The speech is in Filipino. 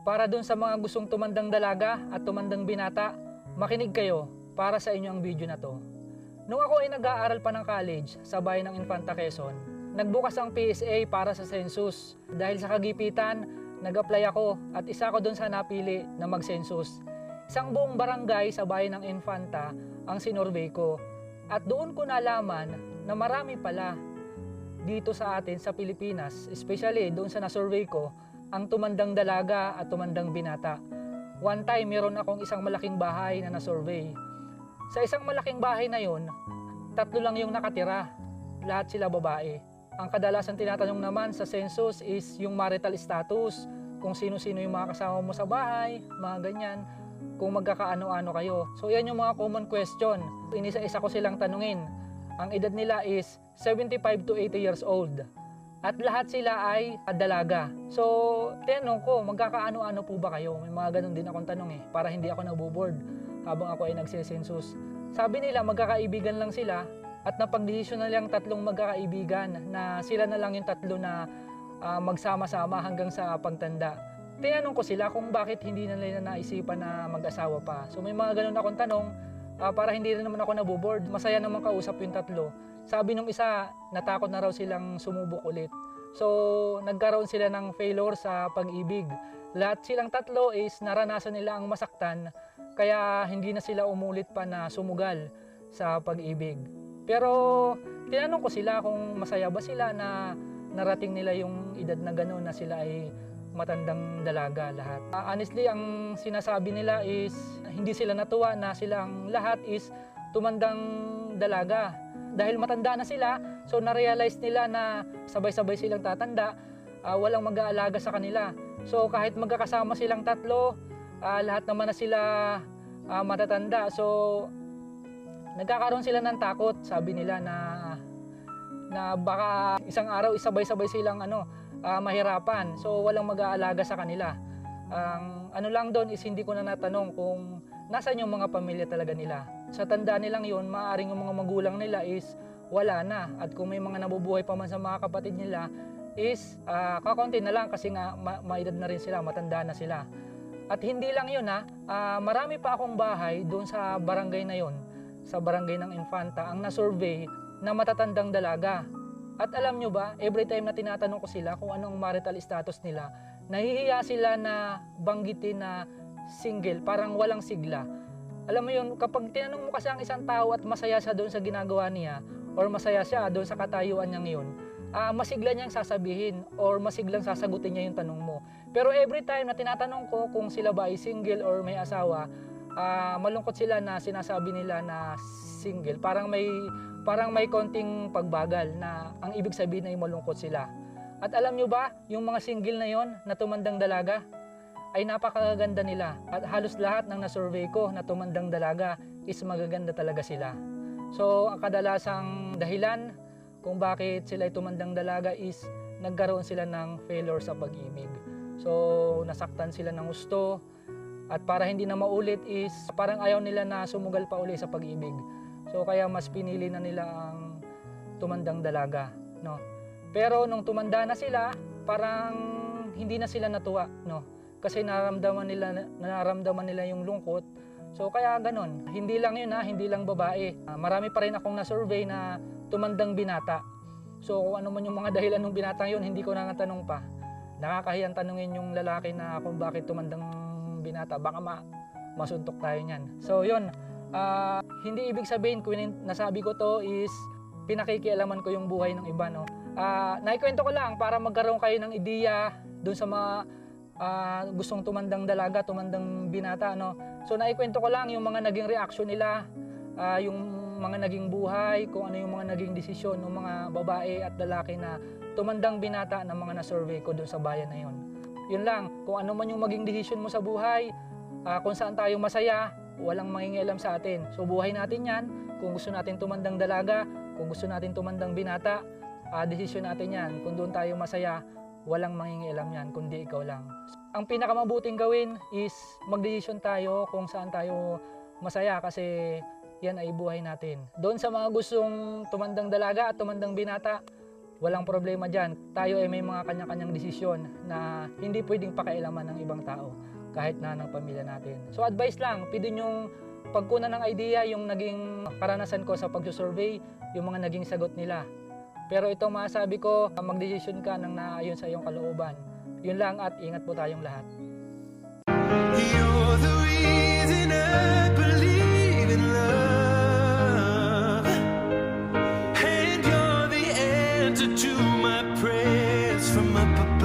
Para dun sa mga gustong tumandang dalaga at tumandang binata, makinig kayo para sa inyo ang video na to. Nung ako ay nag-aaral pa ng college sa bayan ng Infanta Quezon, nagbukas ang PSA para sa census. Dahil sa kagipitan, nag-apply ako at isa ko dun sa napili na mag-census. Isang buong barangay sa bayan ng Infanta ang sinurvey ko. At doon ko nalaman na marami pala dito sa atin sa Pilipinas, especially doon sa nasurvey ko, ang tumandang dalaga at tumandang binata. One time, meron akong isang malaking bahay na nasurvey. Sa isang malaking bahay na yon, 3 lang yung nakatira. Lahat sila babae. Ang kadalasan tinatanong naman sa census is yung marital status, kung sino-sino yung mga kasama mo sa bahay, mga ganyan, kung magkakaano-ano kayo. So yan yung mga common question. Inisa-isa ko silang tanungin. Ang edad nila is 75 to 80 years old. At lahat sila ay dalaga. So, tinanong ko, magkakaano-ano po ba kayo? May mga ganun din akong tanong para hindi ako naboboard habang ako ay nagsisensus. Sabi nila, magkakaibigan lang sila at napagdesisyon na lang 3 magkakaibigan na sila na lang yung 3 na magsama-sama hanggang sa pagtanda. Tinanong ko sila kung bakit hindi na nila naisipan na mag-asawa pa. So, may mga ganun akong tanong para hindi rin naman ako naboboard. Masaya naman kausap yung 3. Sabi nung isa, natakot na raw silang sumubok ulit. So, nagkaroon sila ng failure sa pag-ibig. Lahat silang 3 is naranasan nila ang masaktan, kaya hindi na sila umulit pa na sumugal sa pag-ibig. Pero, tinanong ko sila kung masaya ba sila na narating nila yung edad na gano'n na sila ay matandang dalaga lahat. Honestly, ang sinasabi nila is hindi sila natuwa na silang lahat is tumandang dalaga. Dahil matanda na sila, so na-realize nila na sabay-sabay silang tatanda, walang mag-aalaga sa kanila. So kahit magkakasama silang 3, lahat naman na sila matatanda. So nagkakaroon sila ng takot, sabi nila na baka isang araw isabay-sabay silang mahirapan. So walang mag-aalaga sa kanila. Ano lang doon is hindi ko na natanong kung nasaan yung mga pamilya talaga nila. Sa tanda nilang yun, maaaring yung mga magulang nila is wala na. At kung may mga nabubuhay pa man sa mga kapatid nila is kakonti na lang kasi nga maedad na rin sila, matanda na sila. At hindi lang yun marami pa akong bahay doon sa barangay na yun, sa barangay ng Infanta, ang na-survey na matatandang dalaga. At alam nyo ba, every time na tinatanong ko sila kung anong marital status nila, nahihiya sila na banggitin na single, parang walang sigla. Alam mo yun, kapag tinanong mo kasi ang isang tao at masaya siya doon sa ginagawa niya or masaya siya doon sa katayuan niya ngayon, masigla niyang sasabihin or masiglang sasagutin niya yung tanong mo. Pero every time na tinatanong ko kung sila ba ay single or may asawa, malungkot sila na sinasabi nila na single. Parang may konting pagbagal na ang ibig sabihin ay malungkot sila. At alam nyo ba, yung mga single na yon na tumandang dalaga, ay napakaganda nila. At halos lahat ng na-survey ko na tumandang dalaga is magaganda talaga sila. So, ang kadalasang dahilan kung bakit sila ay tumandang dalaga is nagkaroon sila ng failure sa pag-ibig. So, nasaktan sila ng gusto. At para hindi na maulit is parang ayaw nila na sumugal pa uli sa pag-ibig. So, kaya mas pinili na nila ang tumandang dalaga. No? Pero nung tumanda na sila, parang hindi na sila natuwa. No? Kasi nararamdaman nila yung lungkot. So kaya ganon. Hindi lang yun hindi lang babae. Marami pa rin akong na-survey na tumandang binata. So kung ano man yung mga dahilan ng binatang yun, hindi ko na natanong pa. Nakakahiyang tanungin yung lalaki na kung bakit tumandang binata. Baka masuntok tayo niyan. So yun, hindi ibig sabihin kung nasabi ko to is pinakikialaman ko yung buhay ng iba. No? Naikwento ko lang para magkaroon kayo ng ideya dun sa mga gustong tumandang dalaga, tumandang binata, no? So naikwento ko lang yung mga naging reaction nila, yung mga naging buhay, kung ano yung mga naging desisyon ng mga babae at lalaki na tumandang binata ng mga na-survey ko doon sa bayan na yun. Yun lang, kung ano man yung maging desisyon mo sa buhay, kung saan tayo masaya, walang mangingialam sa atin. So buhay natin yan, kung gusto natin tumandang dalaga, kung gusto natin tumandang binata, desisyon natin yan. Kung doon tayo masaya, walang mangingialam yan, kundi ikaw lang. Ang pinakamabuting gawin is magdesisyon tayo kung saan tayo masaya kasi yan ay buhay natin. Doon sa mga gustong tumandang dalaga at tumandang binata, Walang problema dyan. Tayo ay may mga kanya-kanyang desisyon na hindi pwedeng pakialaman ng ibang tao kahit na ng pamilya natin. So advice lang, pwede yung pagkunan ng idea yung naging karanasan ko sa pagsusurvey, yung mga naging sagot nila. Pero ito masasabi ko, magdesisyon ka ng naayon sa iyong kalooban. Yun lang at ingat po tayong lahat. You're the reason I believe in love, and you're the answer to my prayers from up above.